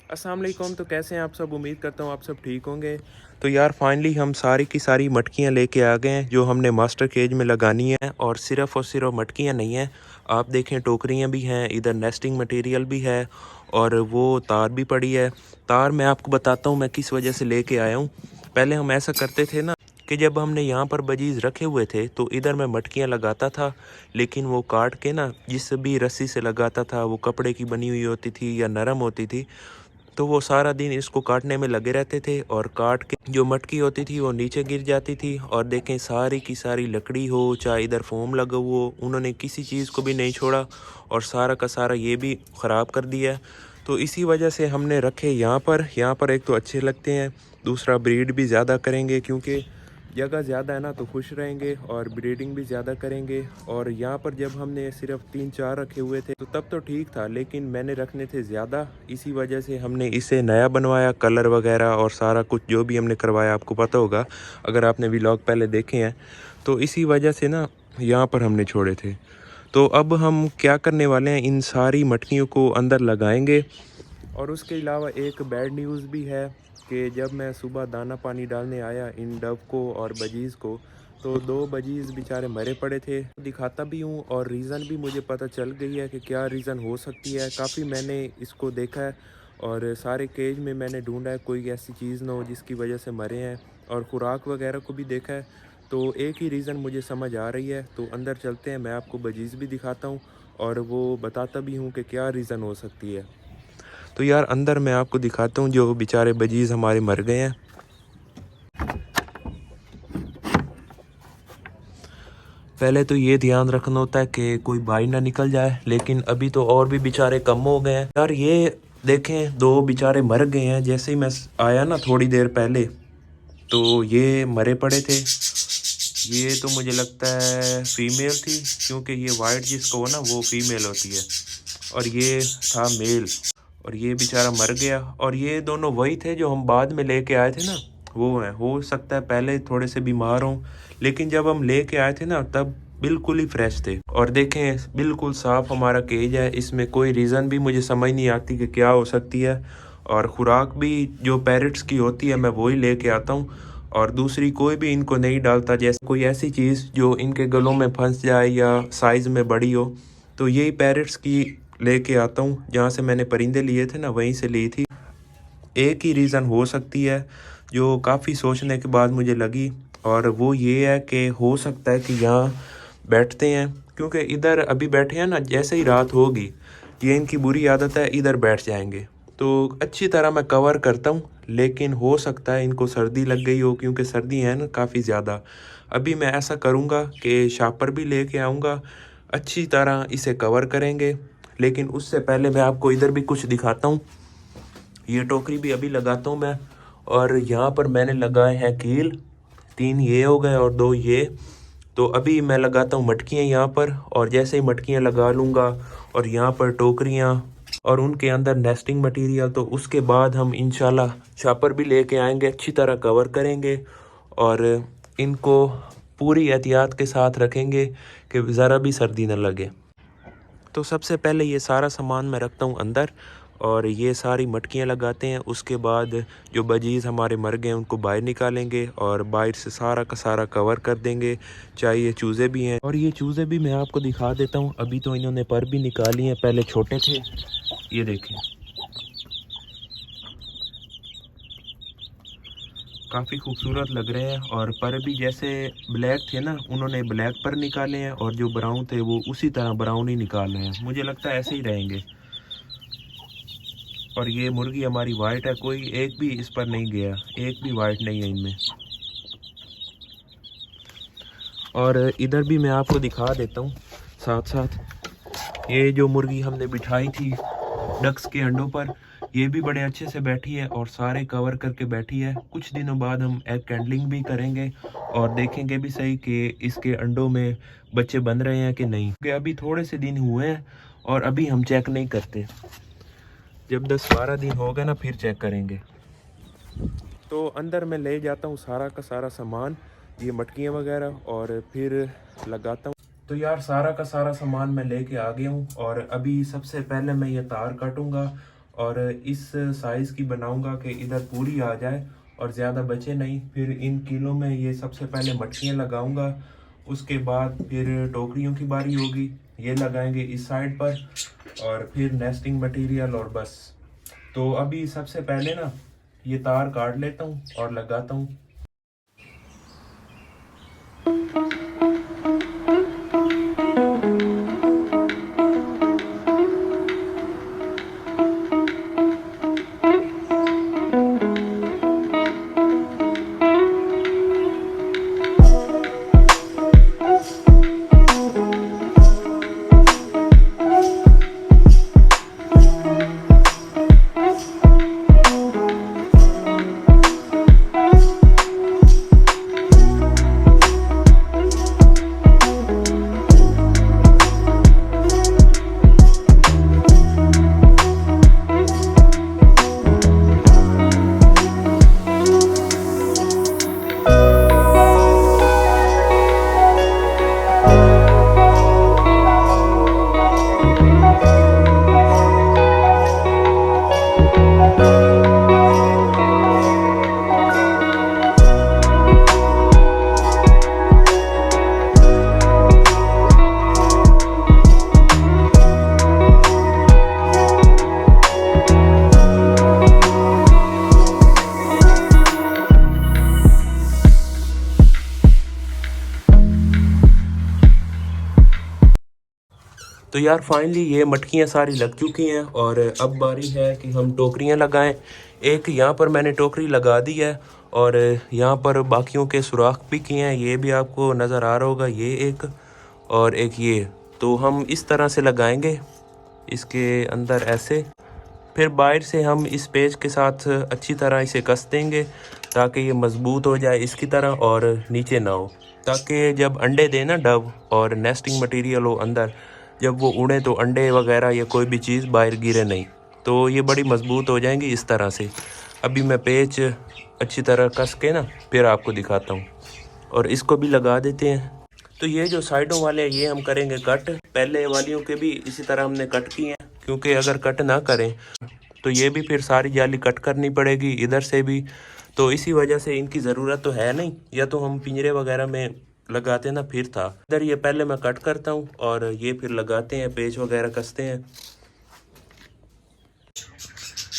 अस्सलाम वालेकुम। तो कैसे हैं आप सब? उम्मीद करता हूँ आप सब ठीक होंगे। तो यार फाइनली हम सारी की सारी मटकियाँ लेके आ गए हैं जो हमने मास्टर केज में लगानी है। और सिर्फ मटकियाँ नहीं हैं, आप देखें टोकरियाँ भी हैं, इधर नेस्टिंग मटेरियल भी है और वो तार भी पड़ी है। तार मैं आपको बताता हूँ मैं किस वजह से लेके आया हूँ। पहले हम ऐसा करते थे ना कि जब हमने यहाँ पर बजीज़ रखे हुए थे तो इधर मैं मटकियाँ लगाता था, लेकिन वो काट के ना जिस भी रस्सी से लगाता था वो कपड़े की बनी हुई होती थी या नरम होती थी, तो वो सारा दिन इसको काटने में लगे रहते थे और काट के जो मटकी होती थी वो नीचे गिर जाती थी। और देखें सारी की सारी लकड़ी हो चाहे इधर फोम लगा हो, उन्होंने किसी चीज़ को भी नहीं छोड़ा और सारा का सारा ये भी ख़राब कर दिया है। तो इसी वजह से हमने रखे यहाँ पर एक तो अच्छे लगते हैं, दूसरा ब्रीड भी ज़्यादा करेंगे क्योंकि जगह ज़्यादा है ना, तो खुश रहेंगे और ब्रीडिंग भी ज़्यादा करेंगे। और यहाँ पर जब हमने सिर्फ 3-4 रखे हुए थे तो तब तो ठीक था, लेकिन मैंने रखने थे ज़्यादा, इसी वजह से हमने इसे नया बनवाया। कलर वगैरह और सारा कुछ जो भी हमने करवाया आपको पता होगा अगर आपने व्लॉग पहले देखे हैं। तो इसी वजह से ना यहाँ पर हमने छोड़े थे। तो अब हम क्या करने वाले हैं, इन सारी मटकियों को अंदर लगाएंगे। और उसके अलावा एक बैड न्यूज़ भी है कि जब मैं सुबह दाना पानी डालने आया इन डव को और बजीज़ को, तो 2 बजीज़ बेचारे मरे पड़े थे। दिखाता भी हूँ और रीज़न भी मुझे पता चल गई है कि क्या रीज़न हो सकती है। काफ़ी मैंने इसको देखा है और सारे केज में मैंने ढूंढा है कोई ऐसी चीज़ ना हो जिसकी वजह से मरे हैं, और खुराक वगैरह को भी देखा है। तो एक ही रीज़न मुझे समझ आ रही है। तो अंदर चलते हैं, मैं आपको बजीज़ भी दिखाता हूँ और वो बताता भी हूँ कि क्या रीज़न हो सकती है। तो यार अंदर मैं आपको दिखाता हूँ जो बेचारे बजीज़ हमारे मर गए हैं। पहले तो ये ध्यान रखना होता है कि कोई बाई ना निकल जाए, लेकिन अभी तो और भी बेचारे कम हो गए हैं यार। ये देखें 2 बेचारे मर गए हैं। जैसे ही मैं आया ना थोड़ी देर पहले तो ये मरे पड़े थे। ये तो मुझे लगता है फीमेल थी क्योंकि ये वाइट जिसको हो ना वो फीमेल होती है, और ये था मेल। और ये बेचारा मर गया। और ये दोनों वही थे जो हम बाद में लेके आए थे ना, वो हैं। हो सकता है पहले थोड़े से बीमार हों, लेकिन जब हम लेके आए थे ना तब बिल्कुल ही फ्रेश थे। और देखें बिल्कुल साफ़ हमारा केज है, इसमें कोई रीज़न भी मुझे समझ नहीं आती कि क्या हो सकती है। और ख़ुराक भी जो पैरट्स की होती है मैं वही लेके आता हूँ, और दूसरी कोई भी इनको नहीं डालता। जैसे कोई ऐसी चीज़ जो इनके गलों में फंस जाए या साइज़ में बड़ी हो, तो यही पैरट्स की लेके आता हूँ। जहाँ से मैंने परिंदे लिए थे ना वहीं से ली थी। एक ही रीज़न हो सकती है जो काफ़ी सोचने के बाद मुझे लगी, और वो ये है कि हो सकता है कि यहाँ बैठते हैं, क्योंकि इधर अभी बैठे हैं ना, जैसे ही रात होगी ये इनकी बुरी आदत है, इधर बैठ जाएंगे। तो अच्छी तरह मैं कवर करता हूँ, लेकिन हो सकता है इनको सर्दी लग गई हो क्योंकि सर्दी है ना काफ़ी ज़्यादा। अभी मैं ऐसा करूँगा कि शापर भी लेके आऊँगा, अच्छी तरह इसे कवर करेंगे। लेकिन उससे पहले मैं आपको इधर भी कुछ दिखाता हूँ। ये टोकरी भी अभी लगाता हूँ मैं। और यहाँ पर मैंने लगाए हैं कील, 3 ये हो गए और 2 ये। तो अभी मैं लगाता हूँ मटकियाँ यहाँ पर, और जैसे ही मटकियाँ लगा लूँगा और यहाँ पर टोकरियाँ और उनके अंदर नेस्टिंग मटेरियल, तो उसके बाद हम इंशाल्लाह छापर भी लेके आएंगे, अच्छी तरह कवर करेंगे और इनको पूरी एहतियात के साथ रखेंगे कि ज़रा भी सर्दी न लगे। तो सबसे पहले ये सारा सामान मैं रखता हूँ अंदर और ये सारी मटकियाँ लगाते हैं। उसके बाद जो बजीज़ हमारे मर गए उनको बाहर निकालेंगे और बाहर से सारा का सारा कवर कर देंगे। चाहे ये चूज़े भी हैं, और ये चूज़े भी मैं आपको दिखा देता हूँ। अभी तो इन्होंने पर भी निकाली हैं, पहले छोटे थे, ये देखें काफ़ी खूबसूरत लग रहे हैं। और पर भी जैसे ब्लैक थे ना, उन्होंने ब्लैक पर निकाले हैं, और जो ब्राउन थे वो उसी तरह ब्राउन ही निकाल रहे हैं। मुझे लगता है ऐसे ही रहेंगे। और ये मुर्गी हमारी वाइट है, कोई एक भी इस पर नहीं गया, एक भी वाइट नहीं है इनमें। और इधर भी मैं आपको दिखा देता हूँ साथ साथ। ये जो मुर्गी हमने बिठाई थी डक्स के अंडों पर, ये भी बड़े अच्छे से बैठी है और सारे कवर करके बैठी है। कुछ दिनों बाद हम एग कैंडलिंग भी करेंगे और देखेंगे भी सही कि इसके अंडों में बच्चे बन रहे हैं कि नहीं, क्योंकि अभी थोड़े से दिन हुए हैं और अभी हम चेक नहीं करते। जब 10-12 दिन हो गए ना फिर चेक करेंगे। तो अंदर मैं ले जाता हूँ सारा का सारा सामान, ये मटकियाँ वगैरह, और फिर लगाता हूँ। तो यार सारा का सारा सामान मैं लेके आ गया हूँ, और अभी सबसे पहले मैं ये तार काटूँगा और इस साइज़ की बनाऊंगा कि इधर पूरी आ जाए और ज़्यादा बचे नहीं। फिर इन कीलों में ये सबसे पहले मटकियाँ लगाऊंगा, उसके बाद फिर टोकरियों की बारी होगी, ये लगाएंगे इस साइड पर, और फिर नेस्टिंग मटेरियल और बस। तो अभी सबसे पहले ना ये तार काट लेता हूँ और लगाता हूँ। तो यार फाइनली ये मटकियाँ सारी लग चुकी हैं और अब बारी है कि हम टोकरियाँ लगाएं। एक यहाँ पर मैंने टोकरी लगा दी है और यहाँ पर बाकियों के सुराख भी किए हैं, ये भी आपको नज़र आ रहा होगा, ये एक और एक ये। तो हम इस तरह से लगाएंगे इसके अंदर ऐसे, फिर बाहर से हम इस पेज के साथ अच्छी तरह इसे कस देंगे ताकि ये मज़बूत हो जाए इसकी तरह और नीचे ना हो, ताकि जब अंडे दें ना डव और नेस्टिंग मटेरियल हो अंदर, जब वो उड़े तो अंडे वगैरह या कोई भी चीज़ बाहर गिरे नहीं, तो ये बड़ी मज़बूत हो जाएंगी इस तरह से। अभी मैं पेज अच्छी तरह कस के ना फिर आपको दिखाता हूँ और इसको भी लगा देते हैं। तो ये जो साइडों वाले हैं ये हम करेंगे कट, पहले वालियों के भी इसी तरह हमने कट किए हैं, क्योंकि अगर कट ना करें तो ये भी फिर सारी जाली कट करनी पड़ेगी इधर से भी, तो इसी वजह से इनकी ज़रूरत तो है नहीं, या तो हम पिंजरे वगैरह में लगाते ना फिर था। इधर ये पहले मैं कट करता हूँ और ये फिर लगाते हैं, पेच वगैरह कसते हैं।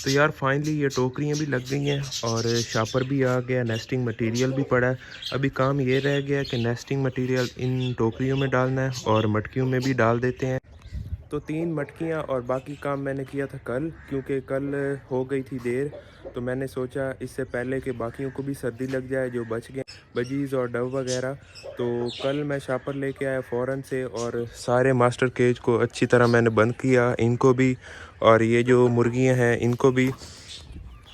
तो यार फाइनली ये टोकरियाँ भी लग गई हैं और शापर भी आ गया, नेस्टिंग मटेरियल भी पड़ा है। अभी काम ये रह गया कि नेस्टिंग मटेरियल इन टोकरियों में डालना है और मटकियों में भी डाल देते हैं। तो 3 मटकियाँ और बाकी काम मैंने किया था कल, क्योंकि कल हो गई थी देर, तो मैंने सोचा इससे पहले कि बाकियों को भी सर्दी लग जाए जो बच गए बजीज़ और डव वगैरह, तो कल मैं शापर लेके आया फ़ौरन से और सारे मास्टर केज को अच्छी तरह मैंने बंद किया, इनको भी और ये जो मुर्गियां हैं इनको भी।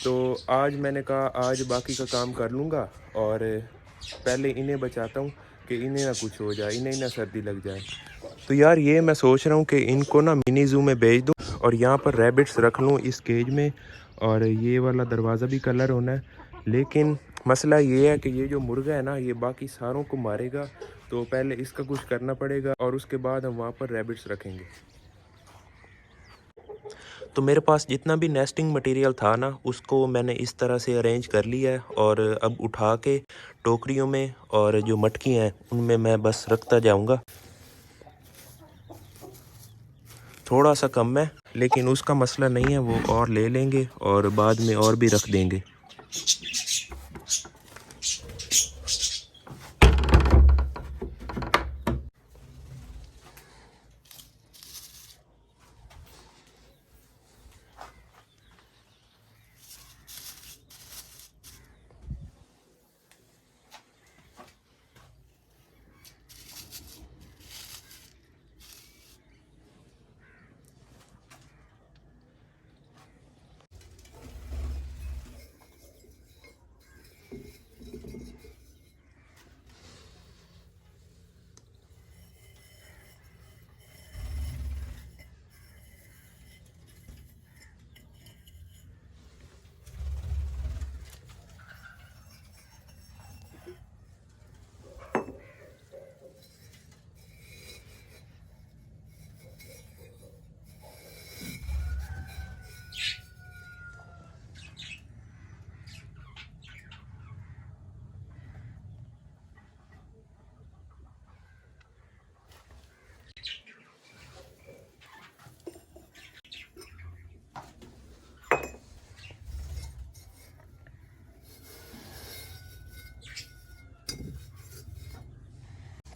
तो आज मैंने कहा आज बाकी का काम कर लूँगा और पहले इन्हें बचाता हूँ कि इन्हें ना कुछ हो जाए, इन्हें ना सर्दी लग जाए। तो यार ये मैं सोच रहा हूँ कि इनको ना मिनी ज़ू में भेज दूँ और यहाँ पर रैबिट्स रख लूँ इस केज में, और ये वाला दरवाज़ा भी कलर होना है। लेकिन मसला ये है कि ये जो मुर्गा है ना ये बाकी सारों को मारेगा, तो पहले इसका कुछ करना पड़ेगा और उसके बाद हम वहाँ पर रैबिट्स रखेंगे। तो मेरे पास जितना भी नेस्टिंग मटेरियल था ना उसको मैंने इस तरह से अरेंज कर लिया है और अब उठा के टोकरियों में और जो मटकी हैं उनमें मैं बस रखता जाऊंगा। थोड़ा सा कम है लेकिन उसका मसला नहीं है, वो और ले लेंगे और बाद में और भी रख देंगे।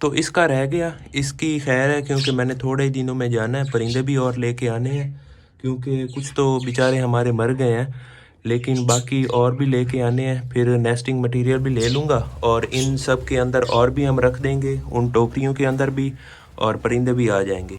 तो इसका रह गया, इसकी खैर है क्योंकि मैंने थोड़े ही दिनों में जाना है, परिंदे भी और लेके आने हैं क्योंकि कुछ तो बेचारे हमारे मर गए हैं, लेकिन बाकी और भी लेके आने हैं। फिर नेस्टिंग मटेरियल भी ले लूँगा और इन सब के अंदर और भी हम रख देंगे, उन टोकरियों के अंदर भी, और परिंदे भी आ जाएंगे।